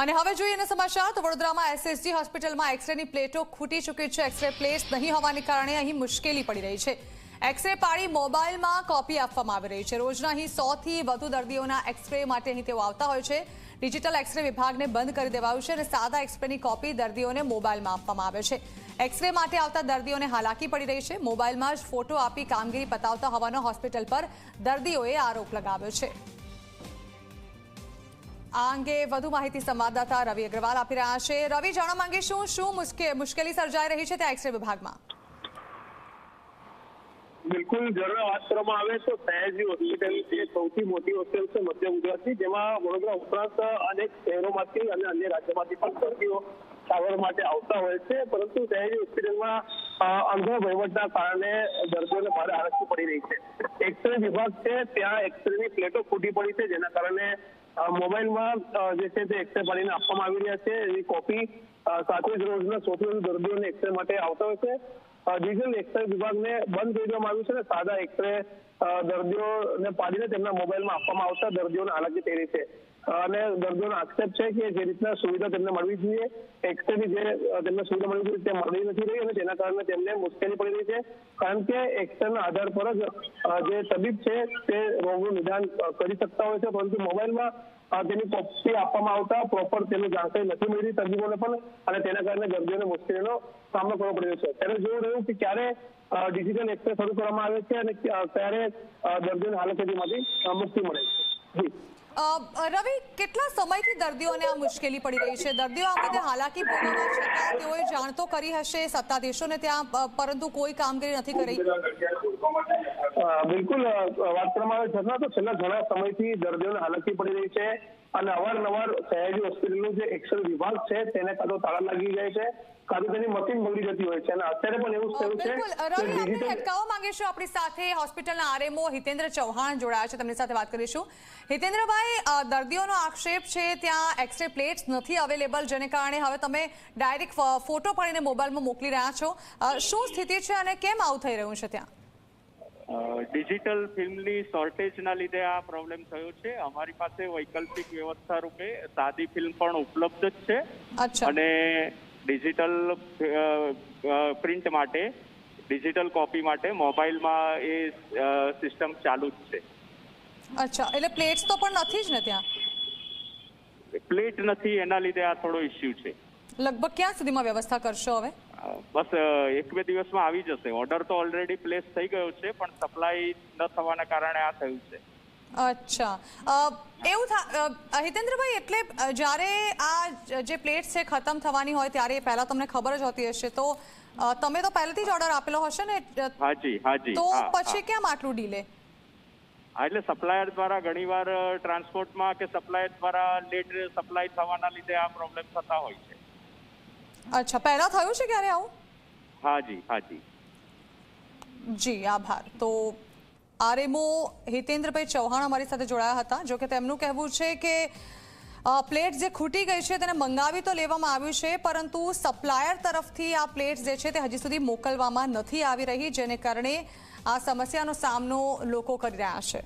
અને હવે જોઈએ એના સમાચાર તો વડોદરામાં એસએસજી હોસ્પિટલમાં એક્સરેની પ્લેટો ખૂટી ચૂકી છે। એક્સરે પ્લેટ્સ નહીં હોવાને કારણે અહીં મુશ્કેલી પડી રહી છે। એક્સરે પાડી મોબાઈલમાં કોપી આપવામાં આવી રહી છે। રોજના અહીં 100 થી વધુ દર્દીઓના એક્સરે માટે અહીં તેઓ આવતા હોય છે। ડિજિટલ એક્સરે વિભાગને બંધ કરી દેવાયું છે અને સાદા એક્સરેની કોપી દર્દીઓને મોબાઈલમાં આપવામાં આવે છે। એક્સરે માટે આવતા દર્દીઓને હાલાકી પડી રહી છે। મોબાઈલમાં જ ફોટો આપી કામગીરી પતાવતા હોવાનો હોસ્પિટલ પર દર્દીઓએ આરોપ લગાવ્યો છે। આ અંગે વધુ માહિતી સંવાદદાતા રવિ અગ્રવાલ આપી રહ્યા છે। રવિ, જાણવા માંગીશું શું મુશ્કેલી સર્જાઈ રહી છે ત્યાં એક્સરે વિભાગમાં? બિલકુલ, જરા વાત કરવામાં આવે તો સયાજી હોસ્પિટલ જે સૌથી મોટી હોસ્પિટલ છે મધ્ય ગુજરાતની, જેમાં વડોદરા ઉપરાંત અનેક શહેરોમાંથી અને અન્ય રાજ્યોમાંથી પણ દર્દીઓ સારવાર માટે આવતા હોય છે। પરંતુ સયાજી હોસ્પિટલમાં અણઘડ વહીવટના કારણે દર્દીઓને ભારે હાલાકી પડી રહી છે। એક્સરે વિભાગ છે ત્યાં એક્સરેની પ્લેટો ફૂટી પડી છે, જેના કારણે મોબાઈલમાં જે છે તે એક્સરે પાડીને આપવામાં આવી રહ્યા છે। એની કોપી સાથે જ રોજના 100 થી વધુ દર્દીઓને એક્સરે માટે આવતા હોય છે। ડિજિટલ એક્સરે વિભાગને બંધ કરી દેવામાં આવ્યું છે અને સાદા એક્સરે દર્દીઓને પાડીને તેમના મોબાઈલમાં આપવામાં આવતા દર્દીઓને હાલાકી થઈ રહી છે અને દર્દીઓનો આક્ષેપ છે કે જે રીતના સુવિધા તેમને મળવી જોઈએ, એક્સરેની જે તેમને સુવિધા મળવી જોઈએ તે મળી નથી રહી અને તેના કારણે તેમને મુશ્કેલી પડી રહી છે। કારણ કે એક્સરેના આધાર પર જ જે તબીબ છે તે રોગનું નિદાન કરી શકતા હોય છે, પરંતુ મોબાઈલમાં તેની કોપી આપવામાં આવતા પ્રોપર તેની જાણકારી નથી મળી રહી તબીબોને પણ, અને તેના કારણે દર્દીઓને મુશ્કેલીનો સામનો કરવો પડી રહ્યો છે। ત્યારે જોવું રહ્યું કે ક્યારે ડિજિટલ એક્સરે શરૂ કરવામાં આવે છે અને ક્યારે દર્દીઓને હાલાકીમાંથી મુક્તિ મળે છે। રવિ, કેટલા સમયથી દર્દીઓને આ મુશ્કેલી પડી રહી છે? દર્દીઓ આ મુદ્દે હાલાકી ભોગવવા છતાં તેઓએ જાણ તો કરી હશે સત્તાધીશોને ત્યાં, પરંતુ કોઈ કામગીરી નથી કરી? બિલકુલ, વાત કરવામાં આવે છતાં તો છેલ્લા ઘણા સમયથી દર્દીઓને હાલાકી પડી રહી છે અને અવારનવાર સયાજી હોસ્પિટલનું જે એક્સરે વિભાગ છે તેને કાં તો તાળા લાગી જાય છે, કાં તો તેની મશીન બગડી જતી હોય છે અને અત્યારે પણ એવું થયું છે કે ડિજિટલ અટકાવવા માંગીશું। આપણી સાથે હોસ્પિટલના આરએમઓ હિતેન્દ્ર ચૌહાણ જોડાયા છે, તેમની સાથે વાત કરીશું। હિતેન્દ્રભાઈ, દર્દીઓનો આક્ષેપ છે ત્યાં એક્સરે પ્લેટ્સ નથી અવેલેબલ, જેને કારણે હવે તમે ડાયરેક્ટ ફોટો પાડીને મોબાઈલમાં મોકલી રહ્યા છો। શું સ્થિતિ છે અને કેમ આવું થઈ રહ્યું છે ત્યાં? ડિજિટલ ફિલ્મની શોર્ટેજના લીધે આ પ્રોબ્લેમ થયો છે। અમારી પાસે વૈકલ્પિક વ્યવસ્થા રૂપે સાદી ફિલ્મ પણ ઉપલબ્ધ જ છે અને ડિજિટલ પ્રિન્ટ માટે, ડિજિટલ કોપી માટે મોબાઈલમાં એ સિસ્ટમ ચાલુ જ છે। અચ્છા, એટલે પ્લેટ્સ તો પણ નથી જ ને ત્યાં? પ્લેટ નથી, એના લીધે આ થોડો ઇસ્યુ છે। લગભગ ક્યાં સુધીમાં વ્યવસ્થા કરશો હવે? બસ 1-2 દિવસમાં આવી જશે। ઓર્ડર તો ઓલરેડી પ્લેસ થઈ ગયો છે, પણ સપ્લાય ન થવાના કારણે આ થયું છે। અચ્છા, એવું હિતેન્દ્રભાઈ, એટલે જ્યારે આ જે પ્લેટ્સ છે ખતમ થવાની હોય ત્યારે પહેલા તમને ખબર જ હોતી હશે, તો તમે તો પહેલેથી જ ઓર્ડર આપેલો હશે ને? હાજી। તો પછી કેમ આટલું ડીલે? એટલે સપ્લાયર દ્વારા ઘણીવાર ટ્રાન્સપોર્ટમાં કે સપ્લાયર દ્વારા લેટ સપ્લાય થવાના લીધે આ પ્રોબ્લેમ થતા હોય છે। અચ્છા, પહેલા થયું છે ક્યારે આવું? હાજી। જી, આભાર। તો આરએમઓ હિતેન્દ્રભાઈ ચૌહાણ અમારી સાથે જોડાયા હતા। જો કે તેમનું કહેવું છે કે પ્લેટ જે ખૂટી ગઈ છે તેને મંગાવી તો લેવામાં આવ્યું છે, પરંતુ સપ્લાયર તરફથી આ પ્લેટ જે છે તે હજી સુધી મોકલવામાં નથી આવી રહી, જેને કારણે આ સમસ્યાનો સામનો લોકો કરી રહ્યા છે।